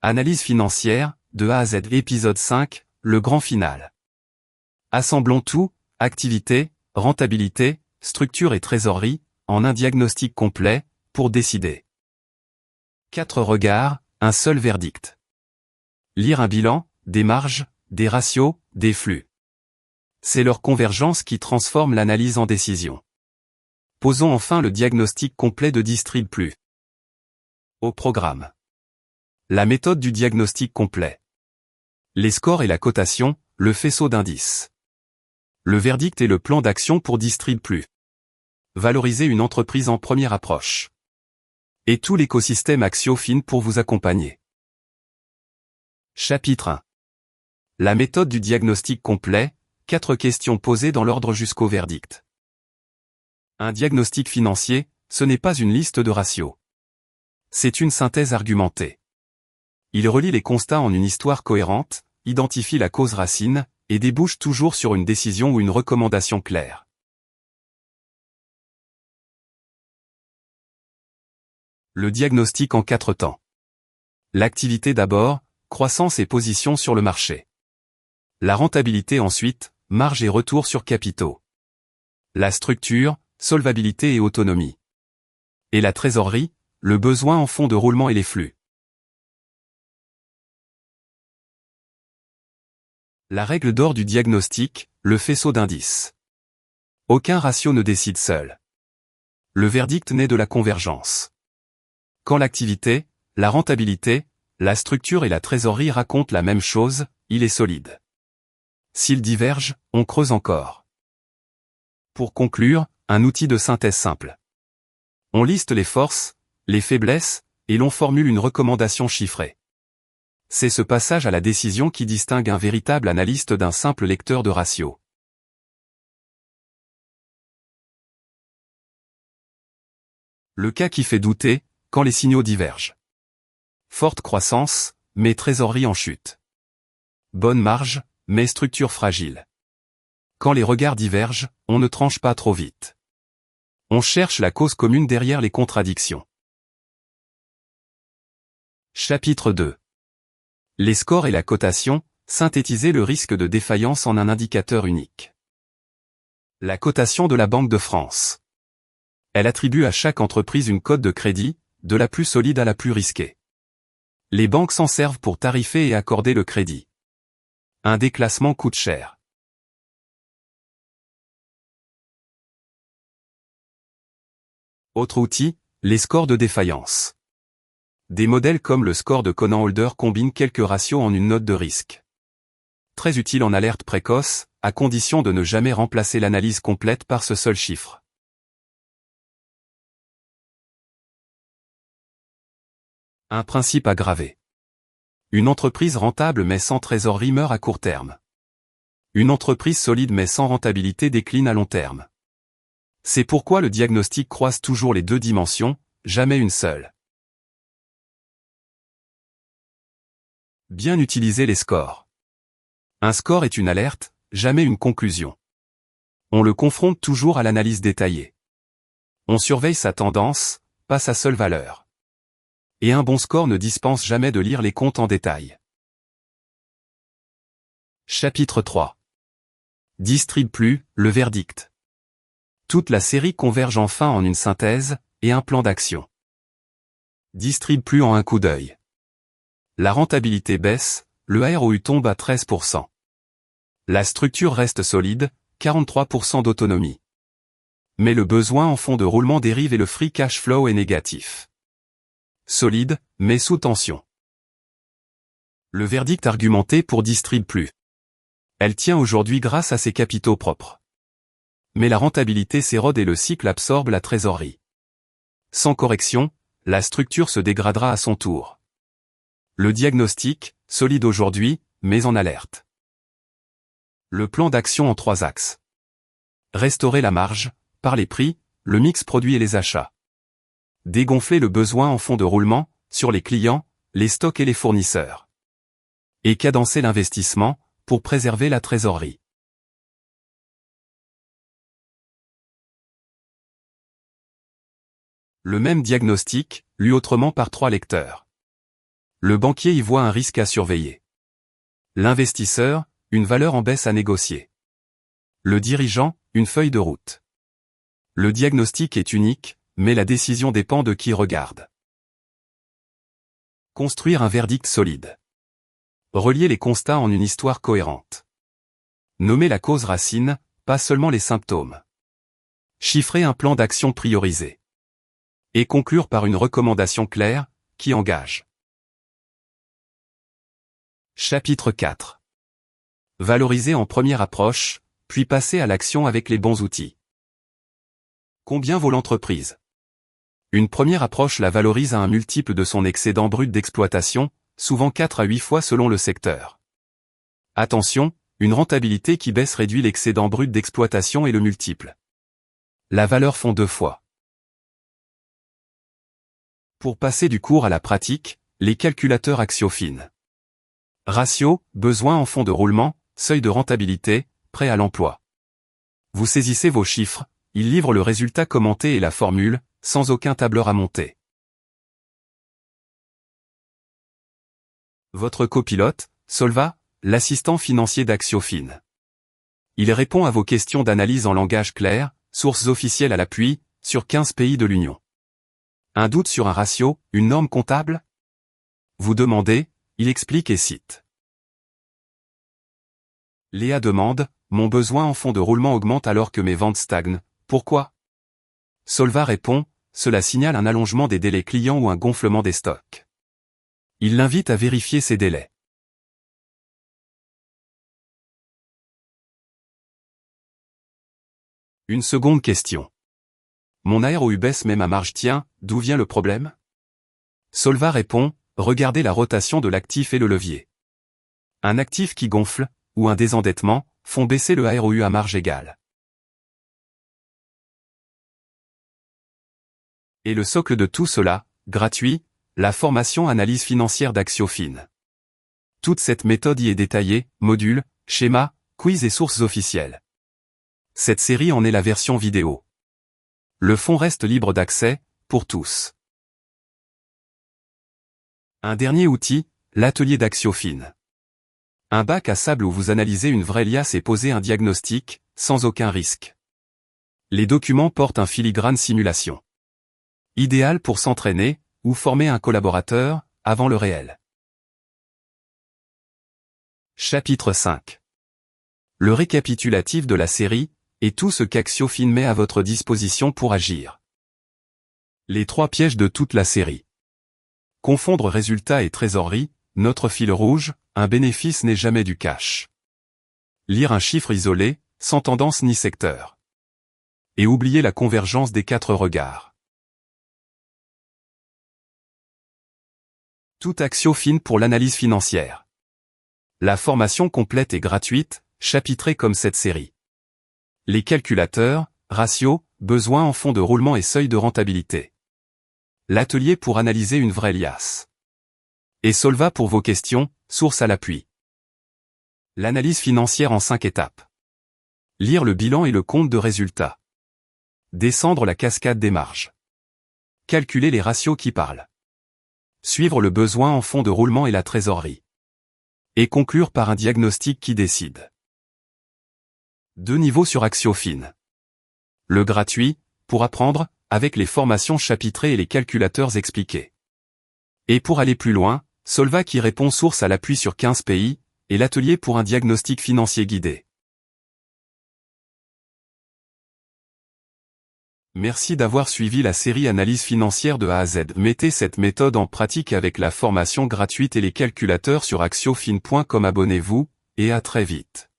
Analyse financière, de A à Z. Épisode 5, le grand final. Assemblons tout, activité, rentabilité, structure et trésorerie, en un diagnostic complet, pour décider. 4 regards, un seul verdict. Lire un bilan, des marges, des ratios, des flux. C'est leur convergence qui transforme l'analyse en décision. Posons enfin le diagnostic complet de Distrib+. Au programme. La méthode du diagnostic complet. Les scores et la cotation, le faisceau d'indices. Le verdict et le plan d'action pour Distrib+. Valoriser une entreprise en première approche. Et tout l'écosystème Axiofin pour vous accompagner. Chapitre 1. La méthode du diagnostic complet, 4 questions posées dans l'ordre jusqu'au verdict. Un diagnostic financier, ce n'est pas une liste de ratios. C'est une synthèse argumentée. Il relie les constats en une histoire cohérente, identifie la cause racine, et débouche toujours sur une décision ou une recommandation claire. Le diagnostic en 4 temps. L'activité d'abord, croissance et position sur le marché. La rentabilité ensuite, marge et retour sur capitaux. La structure, solvabilité et autonomie. Et la trésorerie, le besoin en fonds de roulement et les flux. La règle d'or du diagnostic, le faisceau d'indices. Aucun ratio ne décide seul. Le verdict naît de la convergence. Quand l'activité, la rentabilité, la structure et la trésorerie racontent la même chose, il est solide. S'ils divergent, on creuse encore. Pour conclure, un outil de synthèse simple. On liste les forces, les faiblesses, et l'on formule une recommandation chiffrée. C'est ce passage à la décision qui distingue un véritable analyste d'un simple lecteur de ratios. Le cas qui fait douter, quand les signaux divergent. Forte croissance, mais trésorerie en chute. Bonne marge, mais structure fragile. Quand les regards divergent, on ne tranche pas trop vite. On cherche la cause commune derrière les contradictions. Chapitre 2. Les scores et la cotation, synthétiser le risque de défaillance en un indicateur unique. La cotation de la Banque de France. Elle attribue à chaque entreprise une cote de crédit, de la plus solide à la plus risquée. Les banques s'en servent pour tarifer et accorder le crédit. Un déclassement coûte cher. Autre outil, les scores de défaillance. Des modèles comme le score de Conan-Holder combinent quelques ratios en une note de risque. Très utile en alerte précoce, à condition de ne jamais remplacer l'analyse complète par ce seul chiffre. Un principe à graver. Une entreprise rentable mais sans trésorerie meurt à court terme. Une entreprise solide mais sans rentabilité décline à long terme. C'est pourquoi le diagnostic croise toujours les deux dimensions, jamais une seule. Bien utiliser les scores. Un score est une alerte, jamais une conclusion. On le confronte toujours à l'analyse détaillée. On surveille sa tendance, pas sa seule valeur. Et un bon score ne dispense jamais de lire les comptes en détail. Chapitre 3. Distrib+, le verdict. Toute la série converge enfin en une synthèse, et un plan d'action. Distrib+ en un coup d'œil. La rentabilité baisse, le ROU tombe à 13%. La structure reste solide, 43% d'autonomie. Mais le besoin en fonds de roulement dérive et le free cash flow est négatif. Solide, mais sous tension. Le verdict argumenté pour Distrib+. Elle tient aujourd'hui grâce à ses capitaux propres. Mais la rentabilité s'érode et le cycle absorbe la trésorerie. Sans correction, la structure se dégradera à son tour. Le diagnostic, solide aujourd'hui, mais en alerte. Le plan d'action en 3 axes. Restaurer la marge, par les prix, le mix produit et les achats. Dégonfler le besoin en fonds de roulement, sur les clients, les stocks et les fournisseurs. Et cadencer l'investissement, pour préserver la trésorerie. Le même diagnostic, lu autrement par 3 lecteurs. le banquier y voit un risque à surveiller. L'investisseur, une valeur en baisse à négocier. Le dirigeant, une feuille de route. Le diagnostic est unique, mais la décision dépend de qui regarde. Construire un verdict solide. Relier les constats en une histoire cohérente. Nommer la cause racine, pas seulement les symptômes. Chiffrer un plan d'action priorisé. Et conclure par une recommandation claire, qui engage. Chapitre 4. Valoriser en première approche, puis passer à l'action avec les bons outils. Combien vaut l'entreprise? Une première approche la valorise à un multiple de son excédent brut d'exploitation, souvent 4 à 8 fois selon le secteur. Attention, une rentabilité qui baisse réduit l'excédent brut d'exploitation et le multiple. La valeur font 2 fois. Pour passer du cours à la pratique, les calculateurs Axiofin. Ratio, besoin en fonds de roulement, seuil de rentabilité, prêt à l'emploi. Vous saisissez vos chiffres, ils livrent le résultat commenté et la formule, sans aucun tableur à monter. Votre copilote, Solva, l'assistant financier d'Axiofin. Il répond à vos questions d'analyse en langage clair, sources officielles à l'appui, sur 15 pays de l'Union. Un doute sur un ratio, une norme comptable? Vous demandez, il explique et cite. Léa demande, mon besoin en fonds de roulement augmente alors que mes ventes stagnent, pourquoi? Solva répond, cela signale un allongement des délais clients ou un gonflement des stocks. Il l'invite à vérifier ces délais. Une seconde question. Mon AROU baisse mais ma marge tient, d'où vient le problème? Solva répond, regardez la rotation de l'actif et le levier. Un actif qui gonfle, ou un désendettement, font baisser le AROU à marge égale. Et le socle de tout cela, gratuit, la formation analyse financière d'Axiofin. Toute cette méthode y est détaillée, modules, schémas, quiz et sources officielles. Cette série en est la version vidéo. Le fonds reste libre d'accès, pour tous. Un dernier outil, l'atelier d'Axiofin. Un bac à sable où vous analysez une vraie liasse et posez un diagnostic, sans aucun risque. Les documents portent un filigrane simulation. Idéal pour s'entraîner, ou former un collaborateur, avant le réel. Chapitre 5. Le récapitulatif de la série, et tout ce qu'Axiofin met à votre disposition pour agir. Les 3 pièges de toute la série. Confondre résultat et trésorerie, notre fil rouge, un bénéfice n'est jamais du cash. Lire un chiffre isolé, sans tendance ni secteur. Et oublier la convergence des 4 regards. Tout Axiofin pour l'analyse financière. La formation complète et gratuite, chapitrée comme cette série. Les calculateurs, ratios, besoins en fonds de roulement et seuil de rentabilité. L'atelier pour analyser une vraie liasse. Et Solva pour vos questions, source à l'appui. L'analyse financière en 5 étapes. Lire le bilan et le compte de résultat. Descendre la cascade des marges. Calculer les ratios qui parlent. Suivre le besoin en fonds de roulement et la trésorerie. Et conclure par un diagnostic qui décide. 2 niveaux sur Axiofin. Le gratuit, pour apprendre, avec les formations chapitrées et les calculateurs expliqués. Et pour aller plus loin, Solva qui répond source à l'appui sur 15 pays, et l'atelier pour un diagnostic financier guidé. Merci d'avoir suivi la série Analyse financière de A à Z. Mettez cette méthode en pratique avec la formation gratuite et les calculateurs sur axiofin.com. Abonnez-vous, et à très vite.